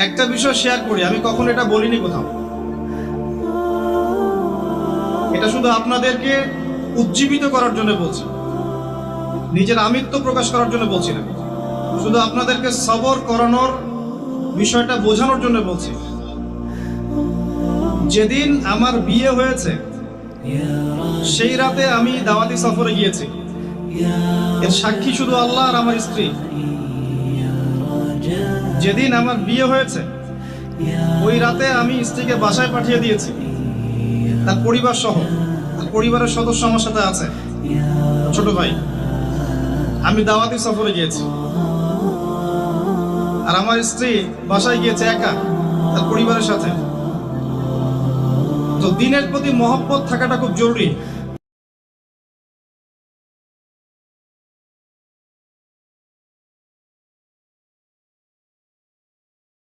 একটা বিষয় শেয়ার করি, আমি কখনো এটা বলিনি কোথাও। এটা শুধু আপনাদেরকে উজ্জীবিত করার জন্য বলছি, নিজের আমিত্ব প্রকাশ করার জন্য বলছি না, শুধু আপনাদেরকে সবর করানোর বিষয়টা বোঝানোর জন্য বলছি। যেদিন আমার বিয়ে হয়েছে সেই রাতে আমি দাওয়াতি সফরে গিয়েছি। এর সাক্ষী শুধু আল্লাহ আর আমার স্ত্রী। যেদিন আমার বিয়ে হয়েছে ওই রাতে আমি স্ত্রীকে বাসায় পাঠিয়ে দিয়েছি, তার পরিবার সহ। তার পরিবারের সদস্য আমার সাথে আছে, ছোট ভাই। আমি দাওয়াতি সফরে গিয়েছি আর আমার স্ত্রী বাসায় গিয়েছে একা তার পরিবারের সাথে। তো দিনের প্রতি মহব্বত থাকাটা খুব জরুরি।